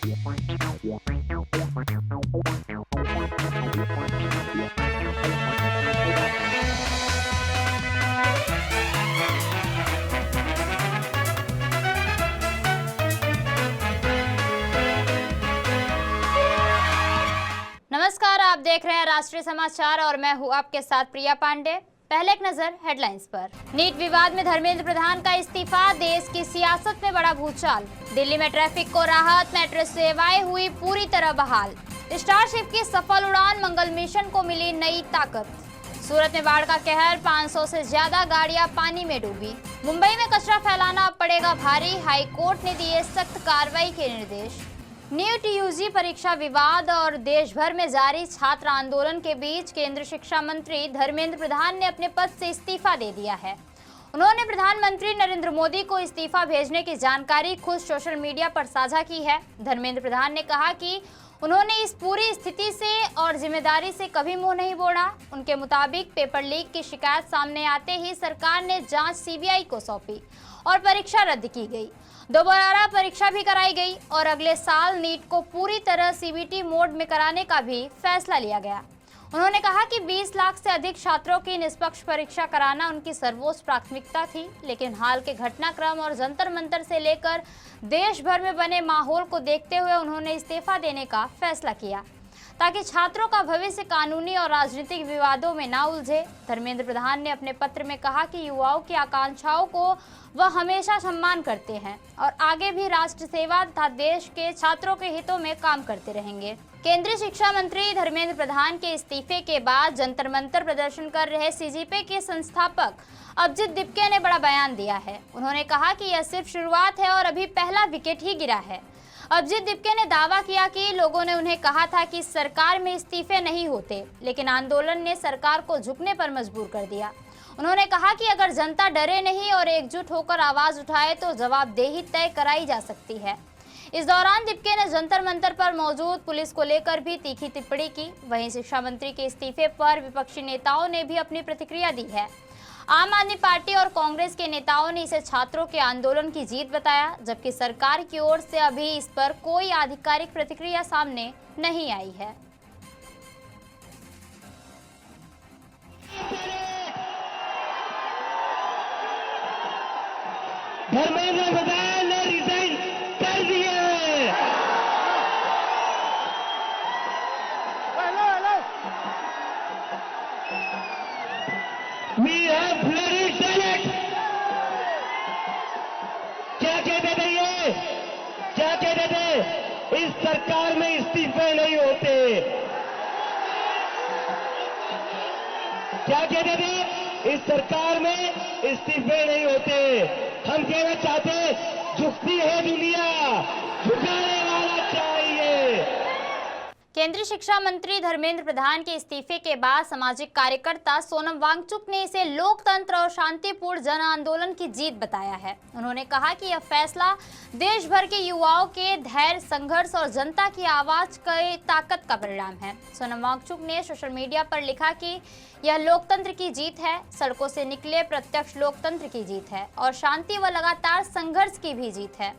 नमस्कार, आप देख रहे हैं राष्ट्रीय समाचार और मैं हूं आपके साथ प्रिया पांडे। पहले एक नजर हेडलाइंस पर। नीट विवाद में धर्मेंद्र प्रधान का इस्तीफा, देश की सियासत में बड़ा भूचाल। दिल्ली में ट्रैफिक को राहत, मेट्रो सेवाएं हुई पूरी तरह बहाल। स्टारशिप की सफल उड़ान, मंगल मिशन को मिली नई ताकत। सूरत में बाढ़ का कहर, 500 से ज्यादा गाड़ियां पानी में डूबी। मुंबई में कचरा फैलाना अब पड़ेगा भारी, हाई कोर्ट ने दिए सख्त कार्रवाई के निर्देश। नीट यूजी परीक्षा विवाद और देश भर में जारी छात्र आंदोलन के बीच केंद्रीय शिक्षा मंत्री धर्मेंद्र प्रधान ने अपने पद से इस्तीफा दे दिया है। उन्होंने प्रधानमंत्री नरेंद्र मोदी को इस्तीफा भेजने की जानकारी खुद सोशल मीडिया पर साझा की है। धर्मेंद्र प्रधान ने कहा कि उन्होंने इस पूरी स्थिति से और जिम्मेदारी से कभी मुंह नहीं मोड़ा। उनके मुताबिक पेपर लीक की शिकायत सामने आते ही सरकार ने जांच सीबीआई को सौंपी और परीक्षा रद्द की गई। दोबारा परीक्षा भी कराई गई और अगले साल नीट को पूरी तरह सीबीटी मोड में कराने का भी फैसला लिया गया। उन्होंने कहा कि 20 लाख से अधिक छात्रों की निष्पक्ष परीक्षा कराना उनकी सर्वोच्च प्राथमिकता थी, लेकिन हाल के घटनाक्रम और जंतर मंतर से लेकर देश भर में बने माहौल को देखते हुए उन्होंने इस्तीफा देने का फैसला किया ताकि छात्रों का भविष्य कानूनी और राजनीतिक विवादों में ना उलझे। धर्मेंद्र प्रधान ने अपने पत्र में कहा कि युवाओं की आकांक्षाओं को वह हमेशा सम्मान करते हैं और आगे भी राष्ट्र सेवा तथा देश के छात्रों के हितों में काम करते रहेंगे। केंद्रीय शिक्षा मंत्री धर्मेंद्र प्रधान के इस्तीफे के बाद जंतर मंतर प्रदर्शन कर रहे सीजेपी के संस्थापक अभिजीत दीपके ने बड़ा बयान दिया है। उन्होंने कहा कि यह सिर्फ शुरुआत है और अभी पहला विकेट ही गिरा है। अभिजीत दीपके ने दावा किया कि लोगों ने उन्हें कहा था कि सरकार में इस्तीफे नहीं होते, लेकिन आंदोलन ने सरकार को झुकने पर मजबूर कर दिया। उन्होंने कहा कि अगर जनता डरे नहीं और एकजुट होकर आवाज उठाए तो जवाबदेही तय कराई जा सकती है। इस दौरान दीपके ने जंतर मंतर पर मौजूद पुलिस को लेकर भी तीखी टिप्पणी की। वहीं शिक्षा मंत्री के इस्तीफे पर विपक्षी नेताओं ने भी अपनी प्रतिक्रिया दी है। आम आदमी पार्टी और कांग्रेस के नेताओं ने इसे छात्रों के आंदोलन की जीत बताया, जबकि सरकार की ओर से अभी इस पर कोई आधिकारिक प्रतिक्रिया सामने नहीं आई है। धर्मेंद्र प्रधान ने रिजाइन कर दिया है। We have flourished it. क्या कहते थे ये? क्या कहते थे? इस सरकार में इस्तीफे नहीं होते। क्या कहते थे? इस सरकार में इस्तीफे नहीं होते। हम कहना चाहते, झुकती है दुनिया, झुकाने वाला चाहिए। केंद्रीय शिक्षा मंत्री धर्मेंद्र प्रधान के इस्तीफे के बाद सामाजिक कार्यकर्ता सोनम वांगचुक ने इसे लोकतंत्र और शांतिपूर्ण जन आंदोलन की जीत बताया है। उन्होंने कहा कि यह फैसला देश भर के युवाओं के धैर्य, संघर्ष और जनता की आवाज की ताकत का परिणाम है। सोनम वांगचुक ने सोशल मीडिया पर लिखा कि यह लोकतंत्र की जीत है, सड़कों से निकले प्रत्यक्ष लोकतंत्र की जीत है और शांति व लगातार संघर्ष की भी जीत है।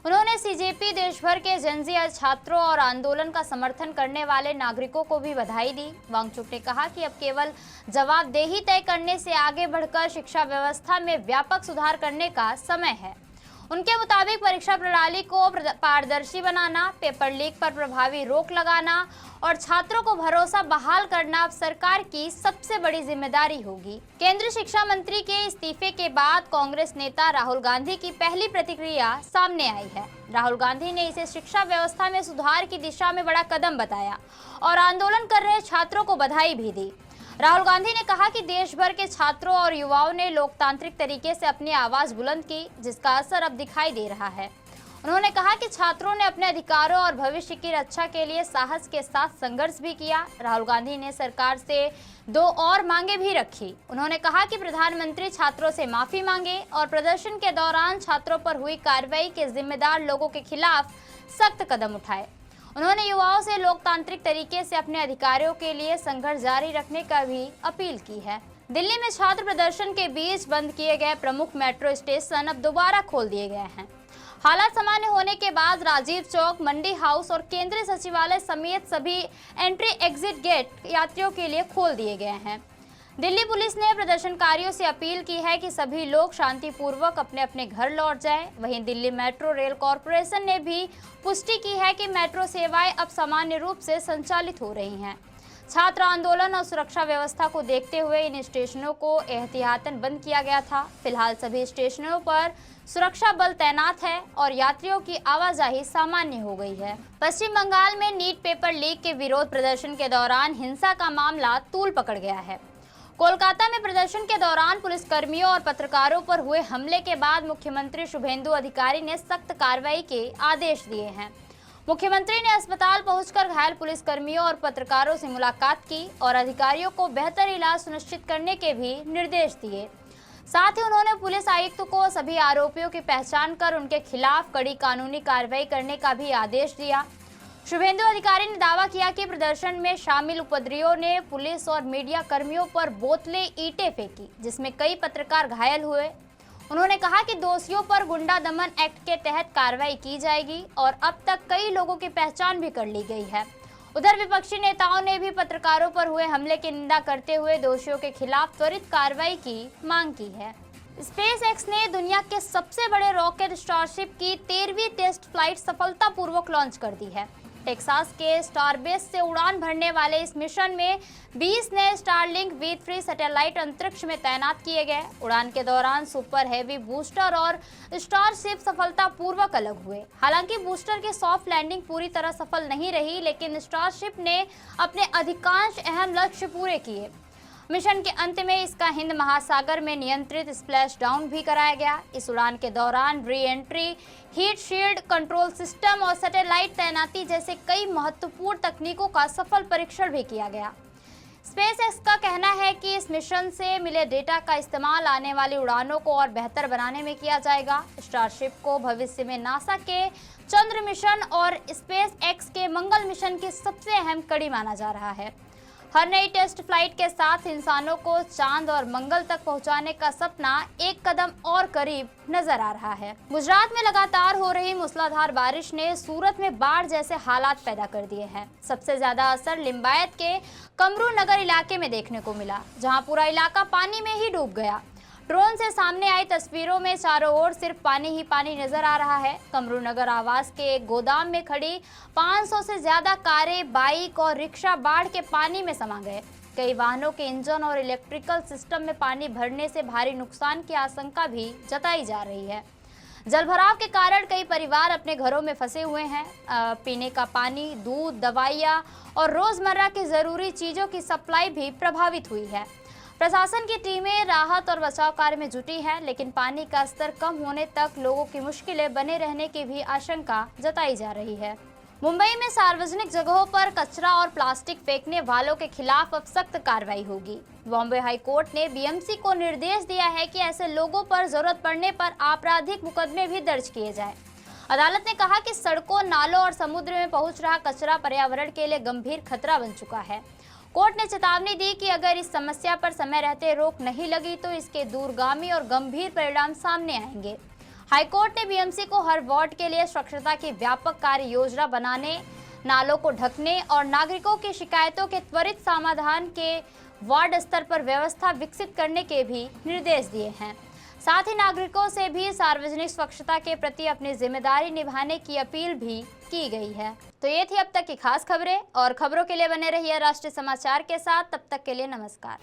उन्होंने सीजेपी, देश भर के जनजी छात्रों और आंदोलन का समर्थन करने वाले नागरिकों को भी बधाई दी। वांगचुक ने कहा कि अब केवल जवाबदेही तय करने से आगे बढ़कर शिक्षा व्यवस्था में व्यापक सुधार करने का समय है। उनके मुताबिक परीक्षा प्रणाली को पारदर्शी बनाना, पेपर लीक पर प्रभावी रोक लगाना और छात्रों को भरोसा बहाल करना अब सरकार की सबसे बड़ी जिम्मेदारी होगी। केंद्रीय शिक्षा मंत्री के इस्तीफे के बाद कांग्रेस नेता राहुल गांधी की पहली प्रतिक्रिया सामने आई है। राहुल गांधी ने इसे शिक्षा व्यवस्था में सुधार की दिशा में बड़ा कदम बताया और आंदोलन कर रहे छात्रों को बधाई भी दी। राहुल गांधी ने कहा कि देश भर के छात्रों और युवाओं ने लोकतांत्रिक तरीके से अपनी आवाज बुलंद की, जिसका असर अब दिखाई दे रहा है। उन्होंने कहा कि छात्रों ने अपने अधिकारों और भविष्य की रक्षा के लिए साहस के साथ संघर्ष भी किया। राहुल गांधी ने सरकार से 2 और मांगे भी रखी। उन्होंने कहा कि प्रधानमंत्री छात्रों से माफी मांगे और प्रदर्शन के दौरान छात्रों पर हुई कार्रवाई के जिम्मेदार लोगों के खिलाफ सख्त कदम उठाए। उन्होंने युवाओं से लोकतांत्रिक तरीके से अपने अधिकारों के लिए संघर्ष जारी रखने का भी अपील की है। दिल्ली में छात्र प्रदर्शन के बीच बंद किए गए प्रमुख मेट्रो स्टेशन अब दोबारा खोल दिए गए हैं। हालात सामान्य होने के बाद राजीव चौक, मंडी हाउस और केंद्रीय सचिवालय समेत सभी एंट्री एग्जिट गेट यात्रियों के लिए खोल दिए गए हैं। दिल्ली पुलिस ने प्रदर्शनकारियों से अपील की है कि सभी लोग शांतिपूर्वक अपने अपने घर लौट जाएं। वहीं दिल्ली मेट्रो रेल कॉरपोरेशन ने भी पुष्टि की है कि मेट्रो सेवाएं अब सामान्य रूप से संचालित हो रही हैं। छात्र आंदोलन और सुरक्षा व्यवस्था को देखते हुए इन स्टेशनों को एहतियातन बंद किया गया था। फिलहाल सभी स्टेशनों पर सुरक्षा बल तैनात है और यात्रियों की आवाजाही सामान्य हो गई है। पश्चिम बंगाल में नीट पेपर लीक के विरोध प्रदर्शन के दौरान हिंसा का मामला तूल पकड़ गया है। कोलकाता में प्रदर्शन के दौरान पुलिसकर्मियों और पत्रकारों पर हुए हमले के बाद मुख्यमंत्री शुभेंदु अधिकारी ने सख्त कार्रवाई के आदेश दिए हैं। मुख्यमंत्री ने अस्पताल पहुंचकर घायल पुलिसकर्मियों और पत्रकारों से मुलाकात की और अधिकारियों को बेहतर इलाज सुनिश्चित करने के भी निर्देश दिए। साथ ही उन्होंने पुलिस आयुक्त को सभी आरोपियों की पहचान कर उनके खिलाफ कड़ी कानूनी कार्रवाई करने का भी आदेश दिया। शुभेंदु अधिकारी ने दावा किया कि प्रदर्शन में शामिल उपद्रवियों ने पुलिस और मीडिया कर्मियों पर बोतलें, ईंटें फेंकी, जिसमें कई पत्रकार घायल हुए। उन्होंने कहा कि दोषियों पर गुंडा दमन एक्ट के तहत कार्रवाई की जाएगी और अब तक कई लोगों की पहचान भी कर ली गई है। उधर विपक्षी नेताओं ने भी पत्रकारों पर हुए हमले की निंदा करते हुए दोषियों के खिलाफ त्वरित कार्रवाई की मांग की है। स्पेस एक्स ने दुनिया के सबसे बड़े रॉकेट स्टारशिप की 13वीं टेस्ट फ्लाइट सफलतापूर्वक लॉन्च कर दी है। टेक्सास के स्टारबेस से उड़ान भरने वाले इस मिशन में 20 नए स्टारलिंक V3 सैटेलाइट अंतरिक्ष में तैनात किए गए। उड़ान के दौरान सुपर हेवी बूस्टर और स्टारशिप सफलतापूर्वक अलग हुए। हालांकि बूस्टर की सॉफ्ट लैंडिंग पूरी तरह सफल नहीं रही, लेकिन स्टारशिप ने अपने अधिकांश अहम लक्ष्य पूरे किए। मिशन के अंत में इसका हिंद महासागर में नियंत्रित स्प्लैश डाउन भी कराया गया। इस उड़ान के दौरान re entry, heat shield, control system और सैटेलाइट तैनाती जैसे कई महत्वपूर्ण तकनीकों का सफल परीक्षण भी किया गया। स्पेसएक्स का कहना है कि इस मिशन से मिले डेटा का इस्तेमाल आने वाली उड़ानों को और बेहतर बनाने में किया जाएगा। स्टारशिप को भविष्य में नासा के चंद्र मिशन और स्पेसएक्स के मंगल मिशन की सबसे अहम कड़ी माना जा रहा है। हर नई टेस्ट फ्लाइट के साथ इंसानों को चांद और मंगल तक पहुंचाने का सपना एक कदम और करीब नजर आ रहा है। गुजरात में लगातार हो रही मूसलाधार बारिश ने सूरत में बाढ़ जैसे हालात पैदा कर दिए हैं। सबसे ज्यादा असर लिंबायत के कमरू नगर इलाके में देखने को मिला, जहां पूरा इलाका पानी में ही डूब गया। ड्रोन से सामने आई तस्वीरों में चारों ओर सिर्फ पानी ही पानी नजर आ रहा है। कमरू नगर आवास के एक गोदाम में खड़ी 500 से ज्यादा कारें, बाइक और रिक्शा बाढ़ के पानी में समा गए। कई वाहनों के इंजन और इलेक्ट्रिकल सिस्टम में पानी भरने से भारी नुकसान की आशंका भी जताई जा रही है। जलभराव के कारण कई परिवार अपने घरों में फंसे हुए हैं। पीने का पानी, दूध, दवाइयाँ और रोजमर्रा की जरूरी चीजों की सप्लाई भी प्रभावित हुई है। प्रशासन की टीमें राहत और बचाव कार्य में जुटी है, लेकिन पानी का स्तर कम होने तक लोगों की मुश्किलें बने रहने की भी आशंका जताई जा रही है। मुंबई में सार्वजनिक जगहों पर कचरा और प्लास्टिक फेंकने वालों के खिलाफ अब सख्त कार्रवाई होगी। बॉम्बे हाई कोर्ट ने बीएमसी को निर्देश दिया है कि ऐसे लोगों पर जरूरत पड़ने पर आपराधिक मुकदमे भी दर्ज किए जाएं। अदालत ने कहा कि सड़कों, नालों और समुद्र में पहुंच रहा कचरा पर्यावरण के लिए गंभीर खतरा बन चुका है। कोर्ट ने चेतावनी दी कि अगर इस समस्या पर समय रहते रोक नहीं लगी तो इसके दूरगामी और गंभीर परिणाम सामने आएंगे। हाईकोर्ट ने बीएमसी को हर वार्ड के लिए स्वच्छता की व्यापक कार्य योजना बनाने, नालों को ढकने और नागरिकों की शिकायतों के त्वरित समाधान के वार्ड स्तर पर व्यवस्था विकसित करने के भी निर्देश दिए हैं। साथ ही नागरिकों से भी सार्वजनिक स्वच्छता के प्रति अपनी जिम्मेदारी निभाने की अपील भी की गई है। तो ये थी अब तक की खास खबरें, और खबरों के लिए बने रहिए राष्ट्रीय समाचार के साथ। तब तक के लिए नमस्कार।